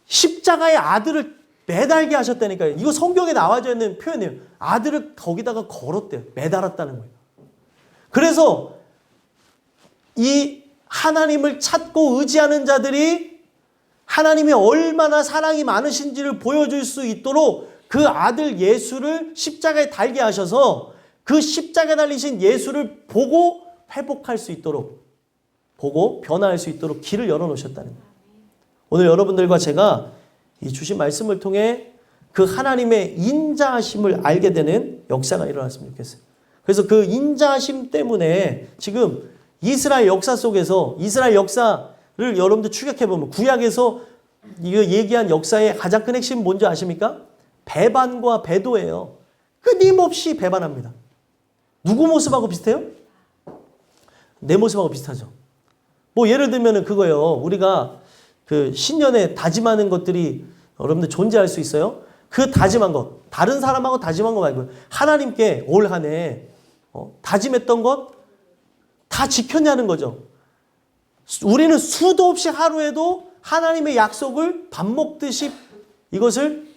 십자가에 아들을 매달게 하셨다니까요. 이거 성경에 나와져 있는 표현이에요. 아들을 거기다가 걸었대요. 매달았다는 거예요. 그래서 이 하나님을 찾고 의지하는 자들이 하나님이 얼마나 사랑이 많으신지를 보여줄 수 있도록 그 아들 예수를 십자가에 달게 하셔서 그 십자가에 달리신 예수를 보고 회복할 수 있도록 보고 변화할 수 있도록 길을 열어놓으셨다는 거예요. 오늘 여러분들과 제가 이 주신 말씀을 통해 그 하나님의 인자하심을 알게 되는 역사가 일어났으면 좋겠어요. 그래서 그 인자하심 때문에 지금 이스라엘 역사 속에서 이스라엘 역사를 여러분들 추격해보면 구약에서 이거 얘기한 역사의 가장 큰 핵심은 뭔지 아십니까? 배반과 배도예요. 끊임없이 배반합니다. 누구 모습하고 비슷해요? 내 모습하고 비슷하죠. 뭐 예를 들면은 그거예요. 우리가 그 신년에 다짐하는 것들이 여러분들 존재할 수 있어요. 그 다짐한 것, 다른 사람하고 다짐한 거 말고 하나님께 올 한 해 다짐했던 것 다 지켰냐는 거죠. 우리는 수도 없이 하루에도 하나님의 약속을 밥 먹듯이 이것을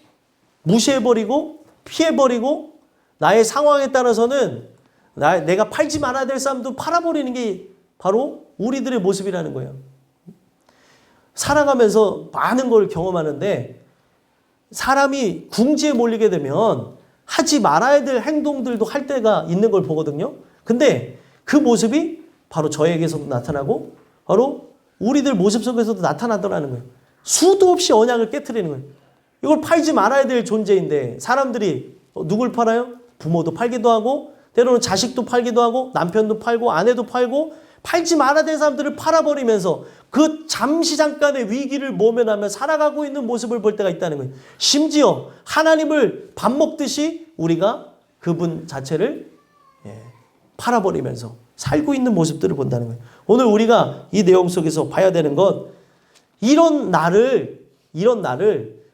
무시해버리고 피해버리고 나의 상황에 따라서는 내가 팔지 말아야 될 사람도 팔아버리는 게 바로 우리들의 모습이라는 거예요. 살아가면서 많은 걸 경험하는데 사람이 궁지에 몰리게 되면 하지 말아야 될 행동들도 할 때가 있는 걸 보거든요. 근데 그 모습이 바로 저에게서도 나타나고 바로 우리들 모습 속에서도 나타나더라는 거예요. 수도 없이 언약을 깨트리는 거예요. 이걸 팔지 말아야 될 존재인데 사람들이 누굴 팔아요? 부모도 팔기도 하고 때로는 자식도 팔기도 하고 남편도 팔고 아내도 팔고 팔지 말아야 될 사람들을 팔아버리면서 그 잠시 잠깐의 위기를 모면하며 살아가고 있는 모습을 볼 때가 있다는 거예요. 심지어 하나님을 밥 먹듯이 우리가 그분 자체를 팔아버리면서 살고 있는 모습들을 본다는 거예요. 오늘 우리가 이 내용 속에서 봐야 되는 것, 이런 나를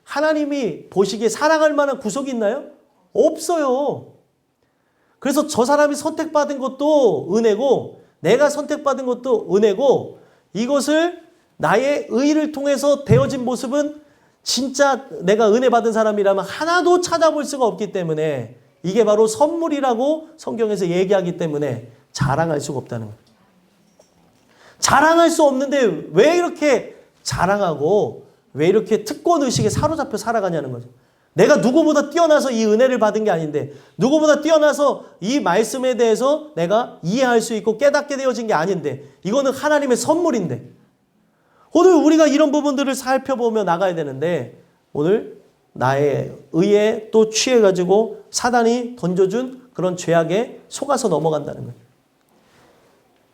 하나님이 보시기에 사랑할 만한 구석이 있나요? 없어요. 그래서 저 사람이 선택받은 것도 은혜고 내가 선택받은 것도 은혜고 이것을 나의 의를 통해서 되어진 모습은 진짜 내가 은혜 받은 사람이라면 하나도 찾아볼 수가 없기 때문에 이게 바로 선물이라고 성경에서 얘기하기 때문에 자랑할 수가 없다는 거예요. 자랑할 수 없는데 왜 이렇게 자랑하고 왜 이렇게 특권의식에 사로잡혀 살아가냐는 거죠. 내가 누구보다 뛰어나서 이 은혜를 받은 게 아닌데 누구보다 뛰어나서 이 말씀에 대해서 내가 이해할 수 있고 깨닫게 되어진 게 아닌데 이거는 하나님의 선물인데 오늘 우리가 이런 부분들을 살펴보며 나가야 되는데 오늘 나의 의에 또 취해가지고 사단이 던져준 그런 죄악에 속아서 넘어간다는 거예요.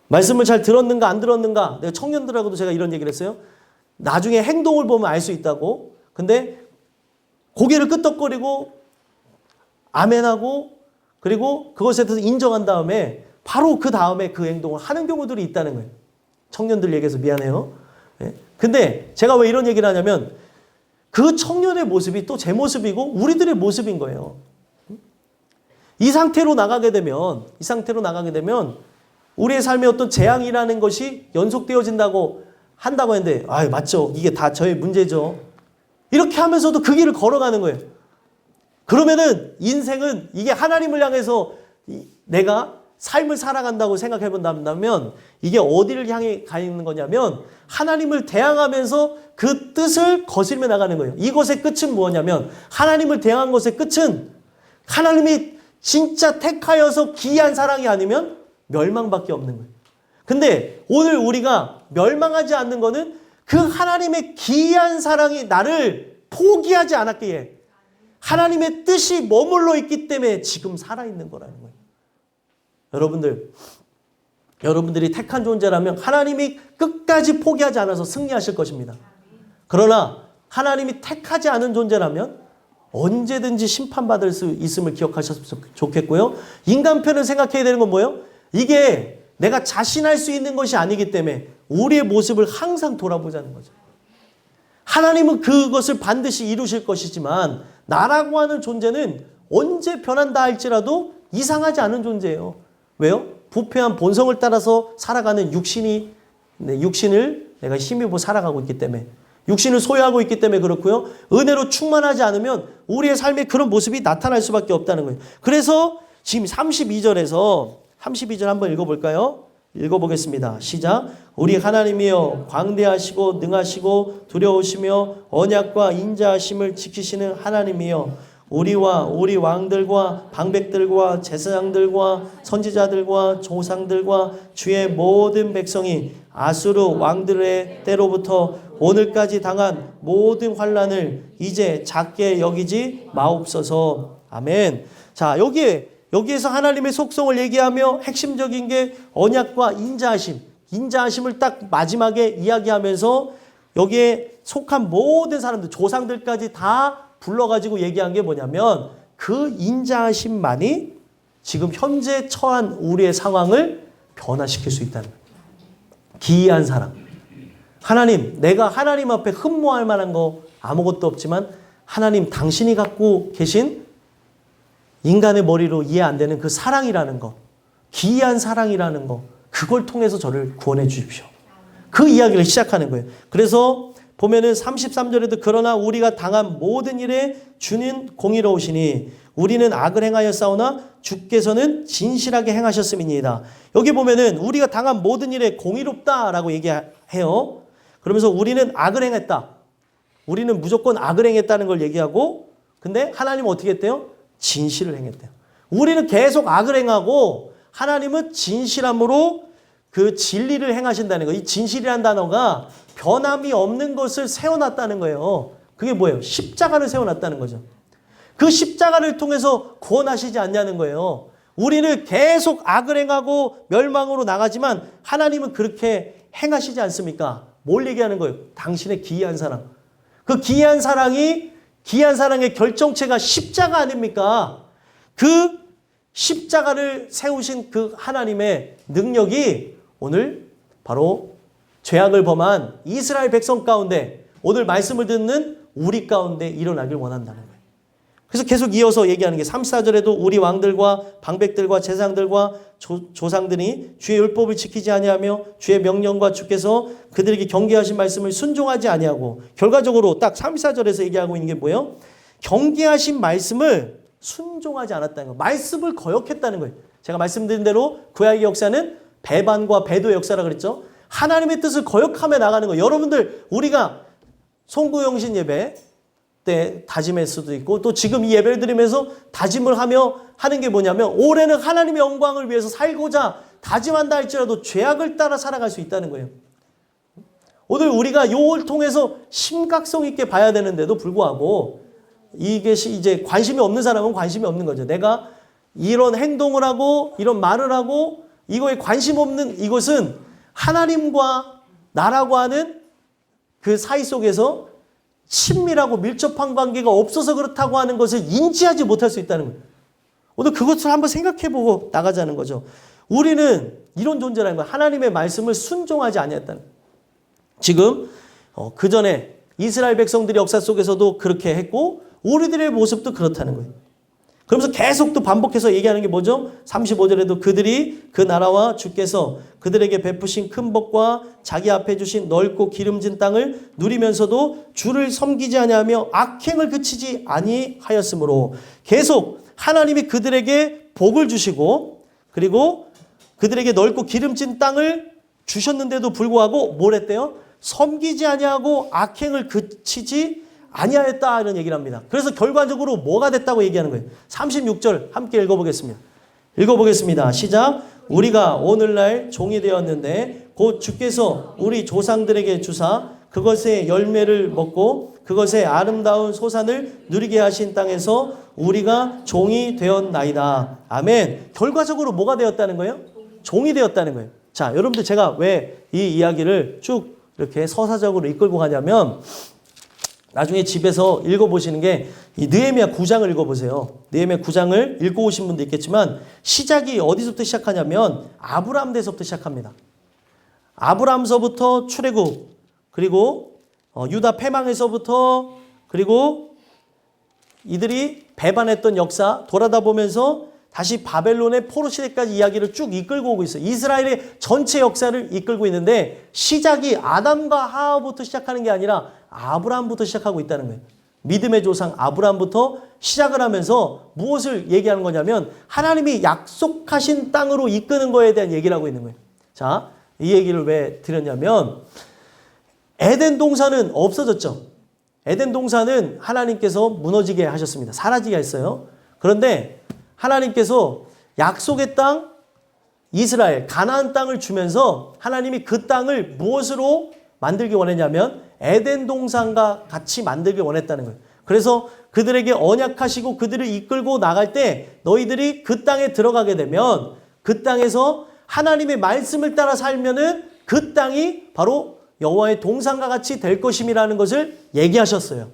말씀을 잘 들었는가 안 들었는가 내가 청년들하고도 제가 이런 얘기를 했어요. 나중에 행동을 보면 알 수 있다고. 근데 고개를 끄덕거리고 아멘하고 그리고 그것에 대해서 인정한 다음에 바로 그 다음에 그 행동을 하는 경우들이 있다는 거예요. 청년들 얘기해서 미안해요. 근데 제가 왜 이런 얘기를 하냐면 그 청년의 모습이 또 제 모습이고 우리들의 모습인 거예요. 이 상태로 나가게 되면 우리의 삶에 어떤 재앙이라는 것이 연속되어진다고 한다고 했는데 맞죠. 이게 다 저의 문제죠. 이렇게 하면서도 그 길을 걸어가는 거예요. 그러면은 인생은 이게 하나님을 향해서 내가 삶을 살아간다고 생각해 본다면 이게 어디를 향해 가 있는 거냐면 하나님을 대항하면서 그 뜻을 거스르며 나가는 거예요. 이것의 끝은 뭐냐면 하나님을 대항한 것의 끝은 하나님이 진짜 택하여서 기이한 사랑이 아니면 멸망밖에 없는 거예요. 근데 오늘 우리가 멸망하지 않는 거는 그 하나님의 기이한 사랑이 나를 포기하지 않았기에 하나님의 뜻이 머물러 있기 때문에 지금 살아있는 거라는 거예요. 여러분들이 택한 존재라면 하나님이 끝까지 포기하지 않아서 승리하실 것입니다. 그러나 하나님이 택하지 않은 존재라면 언제든지 심판받을 수 있음을 기억하셨으면 좋겠고요. 인간편을 생각해야 되는 건 뭐예요? 이게 내가 자신할 수 있는 것이 아니기 때문에 우리의 모습을 항상 돌아보자는 거죠. 하나님은 그것을 반드시 이루실 것이지만 나라고 하는 존재는 언제 변한다 할지라도 이상하지 않은 존재예요. 왜요? 부패한 본성을 따라서 살아가는 육신을 내가 힘입어 살아가고 있기 때문에 육신을 소유하고 있기 때문에 그렇고요. 은혜로 충만하지 않으면 우리의 삶에 그런 모습이 나타날 수밖에 없다는 거예요. 그래서 지금 32절 한번 읽어볼까요? 읽어보겠습니다. 시작. 우리 하나님이여 광대하시고 능하시고 두려우시며 언약과 인자하심을 지키시는 하나님이여 우리와 우리 왕들과 방백들과 제사장들과 선지자들과 조상들과 주의 모든 백성이 아수르 왕들의 때로부터 오늘까지 당한 모든 환난을 이제 작게 여기지 마옵소서. 아멘. 자, 여기에서 하나님의 속성을 얘기하며 핵심적인 게 언약과 인자하심을 딱 마지막에 이야기하면서 여기에 속한 모든 사람들, 조상들까지 다 불러가지고 얘기한 게 뭐냐면 그 인자하심만이 지금 현재 처한 우리의 상황을 변화시킬 수 있다는 거예요. 기이한 사랑. 하나님, 내가 하나님 앞에 흠모할 만한 거 아무것도 없지만 하나님 당신이 갖고 계신 인간의 머리로 이해 안 되는 그 사랑이라는 거, 기이한 사랑이라는 거, 그걸 통해서 저를 구원해 주십시오. 그 이야기를 시작하는 거예요. 그래서 보면은 33절에도 그러나 우리가 당한 모든 일에 주는 공의로우시니 우리는 악을 행하였사오나 주께서는 진실하게 행하셨음이니이다. 여기 보면은 우리가 당한 모든 일에 공의롭다라고 얘기해요. 그러면서 우리는 악을 행했다. 우리는 무조건 악을 행했다는 걸 얘기하고 근데 하나님은 어떻게 했대요? 진실을 행했대요. 우리는 계속 악을 행하고 하나님은 진실함으로 그 진리를 행하신다는 거. 이 진실이라는 단어가 변함이 없는 것을 세워놨다는 거예요. 그게 뭐예요? 십자가를 세워놨다는 거죠. 그 십자가를 통해서 구원하시지 않냐는 거예요. 우리는 계속 악을 행하고 멸망으로 나가지만 하나님은 그렇게 행하시지 않습니까? 뭘 얘기하는 거예요? 당신의 기이한 사랑. 그 기이한 사랑의 결정체가 십자가 아닙니까? 그 십자가를 세우신 그 하나님의 능력이 오늘 바로 죄악을 범한 이스라엘 백성 가운데 오늘 말씀을 듣는 우리 가운데 일어나길 원한다는 거예요. 그래서 계속 이어서 얘기하는 게 34절에도 우리 왕들과 방백들과 제사장들과 조상들이 주의 율법을 지키지 아니하며 주의 명령과 주께서 그들에게 경계하신 말씀을 순종하지 아니하고 결과적으로 딱 34절에서 얘기하고 있는 게 뭐예요? 경계하신 말씀을 순종하지 않았다는 거예요. 말씀을 거역했다는 거예요. 제가 말씀드린 대로 구약의 역사는 배반과 배도의 역사라고 그랬죠. 하나님의 뜻을 거역하며 나가는 거예요. 여러분들 우리가 송구영신 예배 때 다짐할 수도 있고 또 지금 이 예배를 드리면서 다짐을 하며 하는 게 뭐냐면 올해는 하나님의 영광을 위해서 살고자 다짐한다 할지라도 죄악을 따라 살아갈 수 있다는 거예요. 오늘 우리가 요걸 통해서 심각성 있게 봐야 되는데도 불구하고 이것이 이제 관심이 없는 사람은 관심이 없는 거죠. 내가 이런 행동을 하고 이런 말을 하고 이거에 관심 없는 이것은 하나님과 나라고 하는 그 사이 속에서 친밀하고 밀접한 관계가 없어서 그렇다고 하는 것을 인지하지 못할 수 있다는 거예요. 오늘 그것을 한번 생각해보고 나가자는 거죠. 우리는 이런 존재라는 거예요. 하나님의 말씀을 순종하지 아니했다는 거예요. 지금 그 전에 이스라엘 백성들의 역사 속에서도 그렇게 했고 우리들의 모습도 그렇다는 거예요. 그러면서 계속 또 반복해서 얘기하는 게 뭐죠? 35절에도 그들이 그 나라와 주께서 그들에게 베푸신 큰 복과 자기 앞에 주신 넓고 기름진 땅을 누리면서도 주를 섬기지 아니하며 악행을 그치지 아니하였으므로 계속 하나님이 그들에게 복을 주시고 그리고 그들에게 넓고 기름진 땅을 주셨는데도 불구하고 뭘 했대요? 섬기지 아니하고 악행을 그치지 아니하였다 이런 얘기를 합니다. 그래서 결과적으로 뭐가 됐다고 얘기하는 거예요. 36절 함께 읽어보겠습니다. 읽어보겠습니다. 시작. 우리가 오늘날 종이 되었는데 곧 주께서 우리 조상들에게 주사 그것의 열매를 먹고 그것의 아름다운 소산을 누리게 하신 땅에서 우리가 종이 되었나이다. 아멘. 결과적으로 뭐가 되었다는 거예요? 종이 되었다는 거예요. 자, 여러분들 제가 왜 이 이야기를 쭉 이렇게 서사적으로 이끌고 가냐면 나중에 집에서 읽어보시는 게 이 느헤미야 9장을 읽어보세요. 느헤미야 9장을 읽고 오신 분도 있겠지만 시작이 어디서부터 시작하냐면 아브라함 때서부터 시작합니다. 아브라함서부터 출애굽 그리고 유다 패망에서부터 그리고 이들이 배반했던 역사 돌아다 보면서 다시 바벨론의 포로 시대까지 이야기를 쭉 이끌고 오고 있어요. 이스라엘의 전체 역사를 이끌고 있는데 시작이 아담과 하와부터 시작하는 게 아니라 아브라함부터 시작하고 있다는 거예요. 믿음의 조상 아브라함부터 시작을 하면서 무엇을 얘기하는 거냐면 하나님이 약속하신 땅으로 이끄는 거에 대한 얘기를 하고 있는 거예요. 자, 이 얘기를 왜 드렸냐면 에덴 동산은 없어졌죠. 에덴 동산은 하나님께서 무너지게 하셨습니다. 사라지게 했어요. 그런데 하나님께서 약속의 땅 이스라엘 가나안 땅을 주면서 하나님이 그 땅을 무엇으로 만들기 원했냐면 에덴 동산과 같이 만들기 원했다는 거예요. 그래서 그들에게 언약하시고 그들을 이끌고 나갈 때 너희들이 그 땅에 들어가게 되면 그 땅에서 하나님의 말씀을 따라 살면은 그 땅이 바로 여호와의 동산과 같이 될 것임이라는 것을 얘기하셨어요.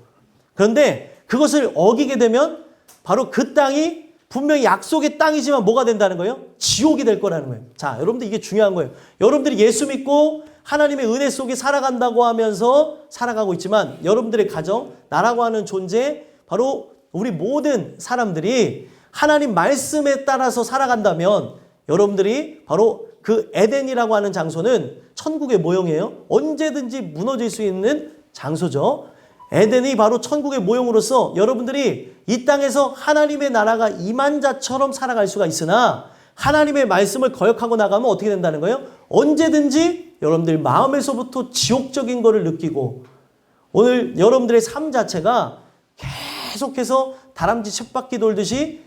그런데 그것을 어기게 되면 바로 그 땅이 분명히 약속의 땅이지만 뭐가 된다는 거예요? 지옥이 될 거라는 거예요. 자, 여러분들 이게 중요한 거예요. 여러분들이 예수 믿고 하나님의 은혜 속에 살아간다고 하면서 살아가고 있지만 여러분들의 가정, 나라고 하는 존재, 바로 우리 모든 사람들이 하나님 말씀에 따라서 살아간다면 여러분들이 바로 그 에덴이라고 하는 장소는 천국의 모형이에요. 언제든지 무너질 수 있는 장소죠. 에덴이 바로 천국의 모형으로서 여러분들이 이 땅에서 하나님의 나라가 임한 자처럼 살아갈 수가 있으나 하나님의 말씀을 거역하고 나가면 어떻게 된다는 거예요? 언제든지 여러분들 마음에서부터 지옥적인 거를 느끼고 오늘 여러분들의 삶 자체가 계속해서 다람쥐 쳇바퀴 돌듯이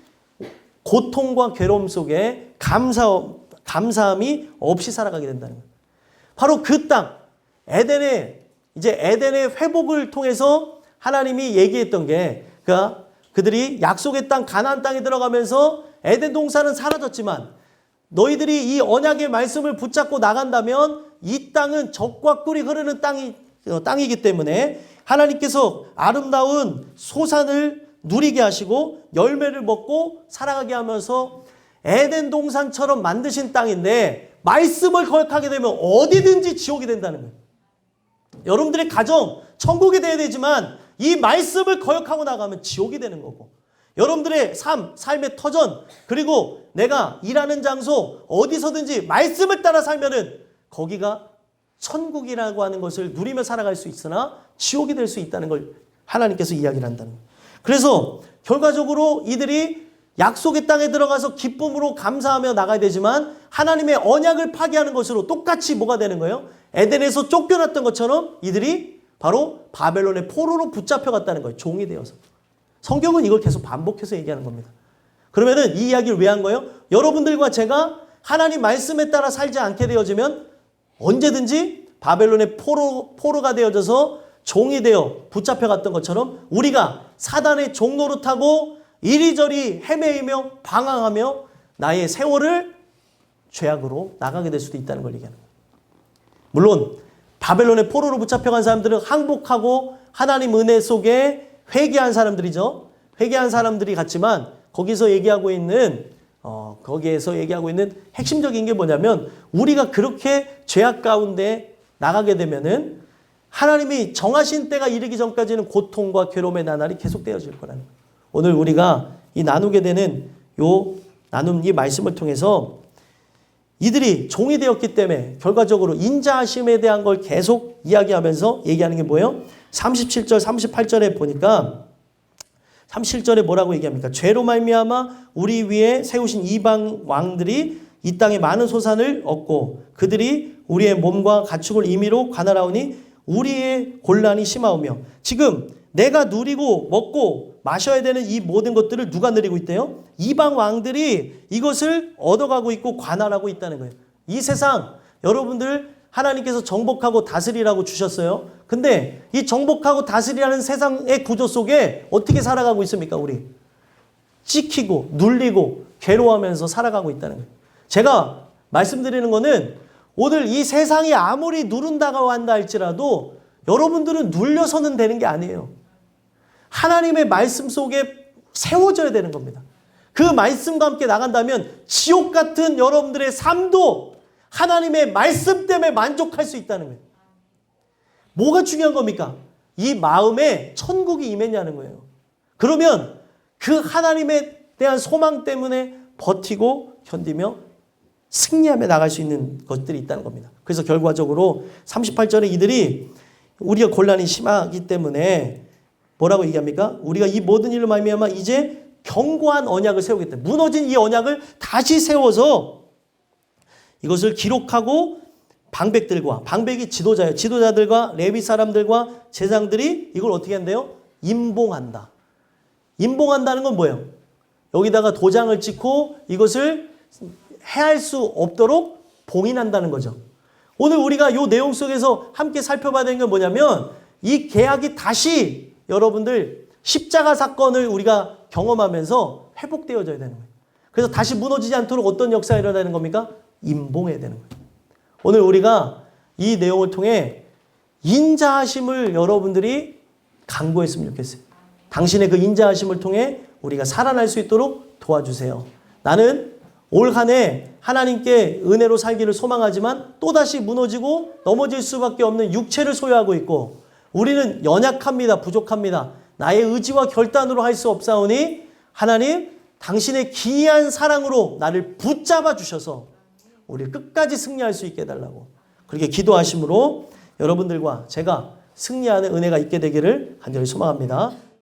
고통과 괴로움 속에 감사함이 없이 살아가게 된다는 거예요. 바로 그 땅, 에덴의 회복을 통해서 하나님이 얘기했던 게, 그러니까 그들이 약속의 땅 가나안 땅에 들어가면서 에덴 동산은 사라졌지만 너희들이 이 언약의 말씀을 붙잡고 나간다면 이 땅은 젖과 꿀이 흐르는 땅이기 때문에 하나님께서 아름다운 소산을 누리게 하시고 열매를 먹고 살아가게 하면서 에덴 동산처럼 만드신 땅인데 말씀을 거역하게 되면 어디든지 지옥이 된다는 거예요. 여러분들의 가정 천국이 돼야 되지만 이 말씀을 거역하고 나가면 지옥이 되는 거고, 여러분들의 삶의 터전, 그리고 내가 일하는 장소 어디서든지 말씀을 따라 살면은 거기가 천국이라고 하는 것을 누리며 살아갈 수 있으나 지옥이 될 수 있다는 걸 하나님께서 이야기를 한다는 거예요. 그래서 결과적으로 이들이 약속의 땅에 들어가서 기쁨으로 감사하며 나가야 되지만 하나님의 언약을 파기하는 것으로 똑같이 뭐가 되는 거예요? 에덴에서 쫓겨났던 것처럼 이들이 바로 바벨론의 포로로 붙잡혀갔다는 거예요. 종이 되어서. 성경은 이걸 계속 반복해서 얘기하는 겁니다. 그러면은 이 이야기를 왜 한 거예요? 여러분들과 제가 하나님 말씀에 따라 살지 않게 되어지면 언제든지 바벨론의 포로가 되어져서 종이 되어 붙잡혀갔던 것처럼 우리가 사단의 종노릇하고 이리저리 헤매이며 방황하며 나의 세월을 죄악으로 나가게 될 수도 있다는 걸 얘기하는 거예요. 물론 바벨론의 포로로 붙잡혀간 사람들은 항복하고 하나님 은혜 속에 회개한 사람들이죠. 회개한 사람들이 같지만 거기에서 얘기하고 있는 핵심적인 게 뭐냐면 우리가 그렇게 죄악 가운데 나가게 되면은 하나님이 정하신 때가 이르기 전까지는 고통과 괴로움의 나날이 계속되어질 거라는 거예요. 오늘 우리가 이 나누게 되는 이 말씀을 통해서 이들이 종이 되었기 때문에 결과적으로 인자하심에 대한 걸 계속 이야기하면서 얘기하는 게 뭐예요? 37절, 38절에 보니까 37절에 뭐라고 얘기합니까? 죄로 말미암아 우리 위에 세우신 이방 왕들이 이 땅에 많은 소산을 얻고 그들이 우리의 몸과 가축을 임의로 관할하오니 우리의 곤란이 심하오며, 지금 내가 누리고 먹고 마셔야 되는 이 모든 것들을 누가 누리고 있대요? 이방 왕들이 이것을 얻어가고 있고 관할하고 있다는 거예요. 이 세상 여러분들 하나님께서 정복하고 다스리라고 주셨어요. 근데 이 정복하고 다스리라는 세상의 구조 속에 어떻게 살아가고 있습니까? 우리 찍히고 눌리고 괴로워하면서 살아가고 있다는 거예요. 제가 말씀드리는 거는 오늘 이 세상이 아무리 누른다고 한다 할지라도 여러분들은 눌려서는 되는 게 아니에요. 하나님의 말씀 속에 세워져야 되는 겁니다. 그 말씀과 함께 나간다면 지옥 같은 여러분들의 삶도 하나님의 말씀 때문에 만족할 수 있다는 거예요. 뭐가 중요한 겁니까? 이 마음에 천국이 임했냐는 거예요. 그러면 그 하나님에 대한 소망 때문에 버티고 견디며 승리하며 나갈 수 있는 것들이 있다는 겁니다. 그래서 결과적으로 38절에 이들이 우리가 곤란이 심하기 때문에 뭐라고 얘기합니까? 우리가 이 모든 일로 말미암아 이제 견고한 언약을 세우겠다. 무너진 이 언약을 다시 세워서 이것을 기록하고 방백이 지도자예요. 지도자들과 레위 사람들과 제사장들이 이걸 어떻게 한대요? 임봉한다. 임봉한다는 건 뭐예요? 여기다가 도장을 찍고 이것을 해할 수 없도록 봉인한다는 거죠. 오늘 우리가 이 내용 속에서 함께 살펴봐야 되는 건 뭐냐면 이 계약이 다시 여러분들 십자가 사건을 우리가 경험하면서 회복되어져야 되는 거예요. 그래서 다시 무너지지 않도록 어떤 역사가 일어나는 겁니까? 임봉해야 되는 거예요. 오늘 우리가 이 내용을 통해 인자하심을 여러분들이 강구했으면 좋겠어요. 당신의 그 인자하심을 통해 우리가 살아날 수 있도록 도와주세요. 나는 올 한 해 하나님께 은혜로 살기를 소망하지만 또다시 무너지고 넘어질 수밖에 없는 육체를 소유하고 있고 우리는 연약합니다. 부족합니다. 나의 의지와 결단으로 할 수 없사오니 하나님 당신의 기이한 사랑으로 나를 붙잡아 주셔서 우리를 끝까지 승리할 수 있게 해달라고 그렇게 기도하심으로 여러분들과 제가 승리하는 은혜가 있게 되기를 간절히 소망합니다.